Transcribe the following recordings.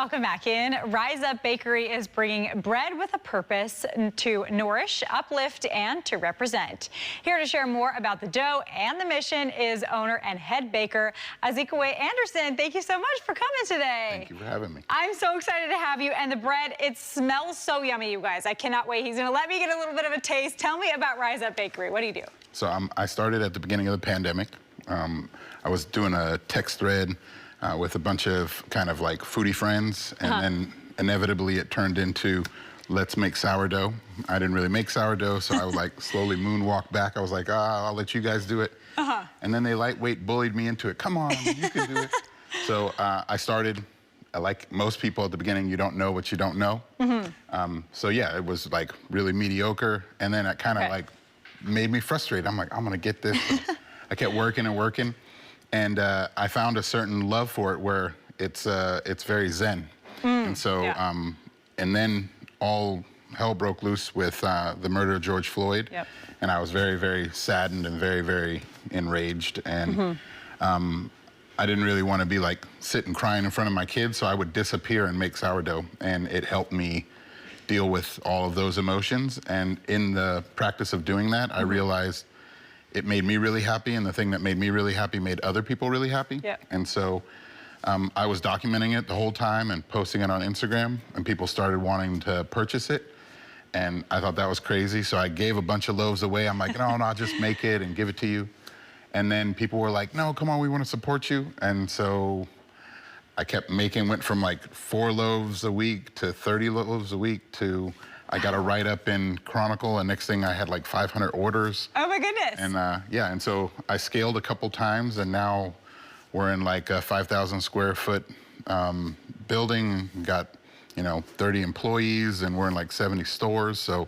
Welcome back in. Rize Up Bakery is bringing bread with a purpose to nourish, uplift, and to represent. Here to share more about the dough and the mission is owner and head baker Ezekwe Anderson. Thank you so much for coming today. Thank you for having me. I'm so excited to have you. And the bread, it smells so yummy, you guys. I cannot wait. He's going to let me get a little bit of a taste. Tell me about Rize Up Bakery. What do you do? So I started at the beginning of the pandemic. I was doing a text thread with a bunch of kind of like foodie friends, and then inevitably it turned into let's make sourdough. I didn't really make sourdough, so I would like slowly moonwalk back. I was like, I'll let you guys do it. And then they lightweight bullied me into it. Come on, you can do it. So I started, like most people at the beginning, you don't know what you don't know. So yeah, it was like really mediocre, and then it kind of like made me frustrated. I'm like, I'm gonna get this. I kept working and working. And I found a certain love for it where it's very zen. And so, and then all hell broke loose with the murder of George Floyd. And I was very, very saddened and very, very enraged. And I didn't really want to be like sitting crying in front of my kids, so I would disappear and make sourdough. And it helped me deal with all of those emotions. And in the practice of doing that, I realized it made me really happy, and the thing that made me really happy made other people really happy. And so I was documenting it the whole time and posting it on Instagram, and people started wanting to purchase it. And I thought that was crazy, so I gave a bunch of loaves away. I'm like, no, I'll just make it and give it to you. And then people were like, no, come on, we want to support you. And so I kept making, went from like 4 loaves a week to 30 loaves a week to I got a write-up in Chronicle, and next thing I had like 500 orders. Oh my goodness. And yeah, and so I scaled a couple times, and now we're in like a 5,000 square foot building, got, 30 employees, and we're in like 70 stores. So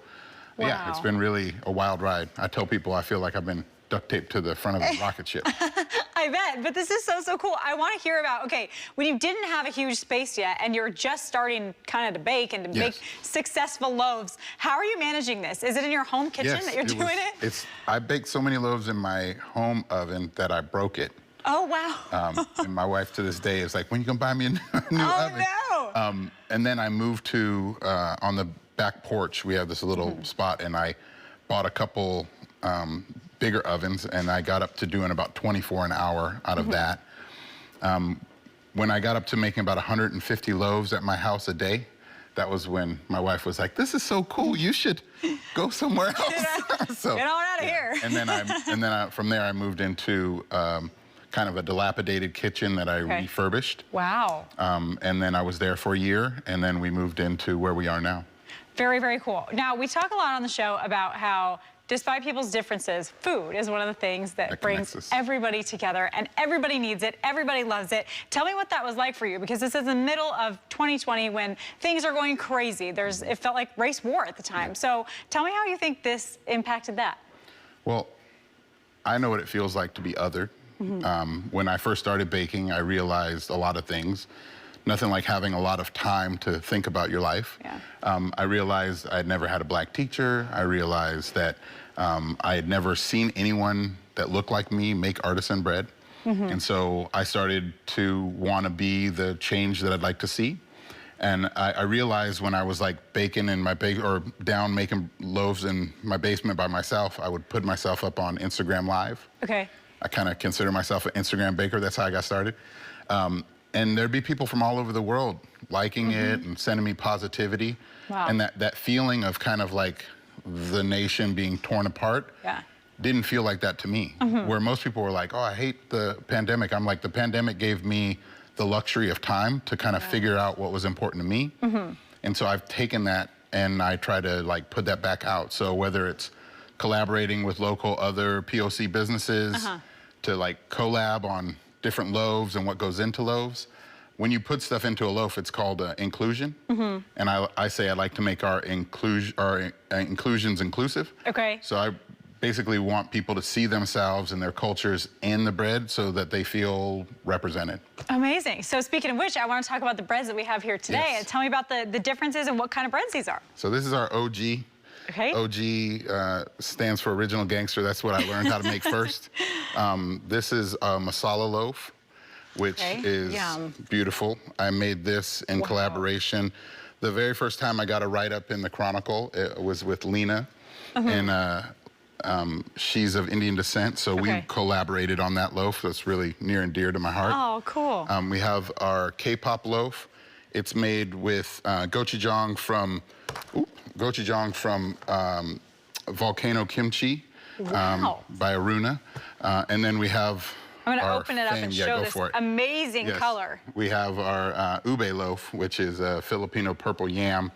yeah, it's been really a wild ride. I tell people I feel like I've been duct taped to the front of a rocket ship. I bet, but this is so cool. I want to hear about, okay, when you didn't have a huge space yet and you're just starting kind of to bake and to make successful loaves, how are you managing this? Is it in your home kitchen that you're doing it? I baked so many loaves in my home oven that I broke it. Oh, wow. And my wife to this day is like, when you gonna buy me a new oven? Oh, no. And then I moved to, on the back porch, we have this little spot, and I bought a couple bigger ovens, and I got up to doing about 24 an hour out of that. When I got up to making about 150 loaves at my house a day, that was when my wife was like, this is so cool, you should go somewhere else. So, get on out of here. And then from there I moved into kind of a dilapidated kitchen that I refurbished. Wow. And then I was there for a year, and then we moved into where we are now. Very, very cool. Now, we talk a lot on the show about how despite people's differences, food is one of the things that brings everybody together, and everybody needs it, everybody loves it. Tell me what that was like for you, because this is the middle of 2020 when things are going crazy. It felt like race war at the time. So tell me how you think this impacted that. Well, I know what it feels like to be othered. When I first started baking, I realized a lot of things. Nothing like having a lot of time to think about your life. I realized I'd never had a black teacher. I realized that I had never seen anyone that looked like me make artisan bread. And so I started to want to be the change that I'd like to see. And I realized when I was like baking in my down making loaves in my basement by myself, I would put myself up on Instagram Live. I kind of consider myself an Instagram baker. That's how I got started. And there'd be people from all over the world liking it and sending me positivity. And that feeling of kind of like the nation being torn apart didn't feel like that to me. Where most people were like, oh, I hate the pandemic. I'm like, the pandemic gave me the luxury of time to kind of figure out what was important to me. And so I've taken that and I try to like put that back out. So whether it's collaborating with local other POC businesses to like collab on different loaves and what goes into loaves. When you put stuff into a loaf, it's called inclusion. And I say I like to make our inclusions inclusive. So I basically want people to see themselves and their cultures in the bread so that they feel represented. Amazing. So speaking of which, I want to talk about the breads that we have here today. Tell me about the differences and what kind of breads these are. So this is our OG. OG stands for Original Gangster. That's what I learned how to make first. This is a masala loaf, which is beautiful. I made this in collaboration. The very first time I got a write-up in the Chronicle, it was with Lena, and she's of Indian descent, so we collaborated on that loaf. That's really near and dear to my heart. Oh, cool. We have our K-pop loaf. It's made with gochujang from Volcano Kimchi by Aruna, and then we have. I'm going to open it up and show this amazing color. We have our ube loaf, which is a Filipino purple yam,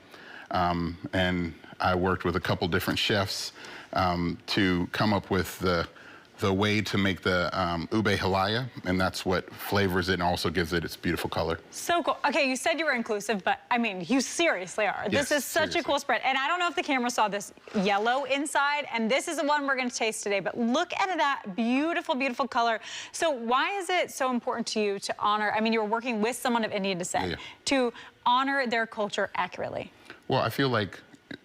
and I worked with a couple different chefs to come up with the way to make the ube halaya, and that's what flavors it and also gives it its beautiful color. So cool. Okay, you said you were inclusive, but I mean, you seriously are. Yes, this is such a cool spread. And I don't know if the camera saw this yellow inside, and this is the one we're gonna taste today, but look at that beautiful, beautiful color. So why is it so important to you to honor, I mean, you're working with someone of Indian descent, to honor their culture accurately? Well, I feel like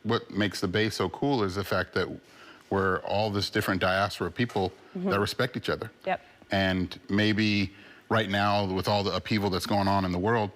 what makes the Bay so cool is the fact that we're all this different diaspora people that respect each other. And maybe right now, with all the upheaval that's going on in the world,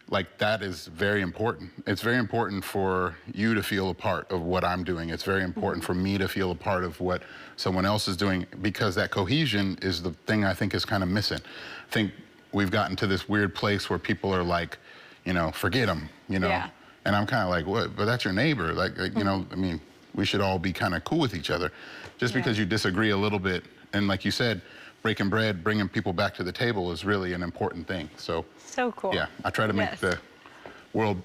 like that is very important. It's very important for you to feel a part of what I'm doing. It's very important for me to feel a part of what someone else is doing, because that cohesion is the thing I think is kind of missing. I think we've gotten to this weird place where people are like, you know, forget them, you know? And I'm kind of like, what? But that's your neighbor. Like you know, I mean, we should all be kind of cool with each other. Just because you disagree a little bit, and like you said, breaking bread, bringing people back to the table is really an important thing. So cool. Yeah, I try to make the world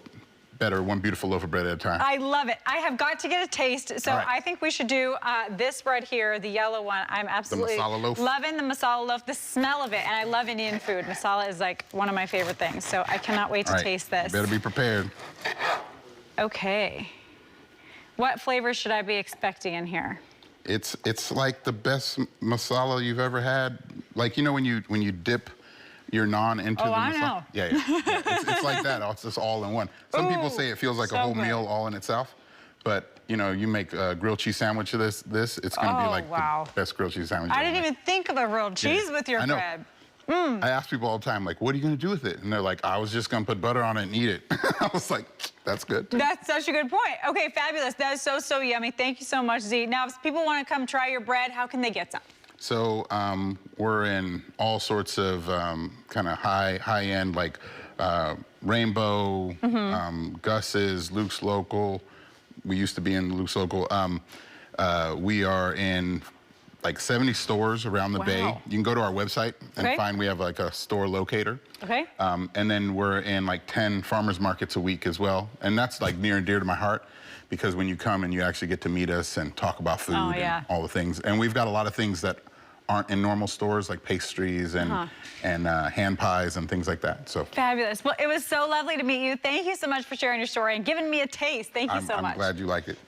better, one beautiful loaf of bread at a time. I love it. I have got to get a taste, so I think we should do this bread here, the yellow one. I'm absolutely loving the masala loaf, the smell of it, and I love Indian food. Masala is like one of my favorite things, so I cannot wait to taste this. You better be prepared. Okay. What flavors should I be expecting in here? It's like the best masala you've ever had. Like, you know, when you dip your naan into the masala? I know. Yeah. It's like that. It's just all in one. Some people say it feels like a whole meal all in itself, but you know, you make a grilled cheese sandwich of this, it's going to be like the best grilled cheese sandwich. I didn't even think of a grilled cheese with your bread. I ask people all the time, like, what are you going to do with it? And they're like, I was just going to put butter on it and eat it. I was like, that's good. That's such a good point. Okay, fabulous. That is so yummy. Thank you so much, Z. Now, if people want to come try your bread, how can they get some? So we're in all sorts of kind of high-end, like Rainbow, Gus's, Luke's Local. We used to be in Luke's Local. We are in like 70 stores around the Bay. You can go to our website and find we have like a store locator. And then we're in like 10 farmers markets a week as well. And that's like near and dear to my heart, because when you come and you actually get to meet us and talk about food and all the things. And we've got a lot of things that aren't in normal stores, like pastries and hand pies and things like that. So fabulous. Well, it was so lovely to meet you. Thank you so much for sharing your story and giving me a taste. Thank you so much. I'm glad you like it.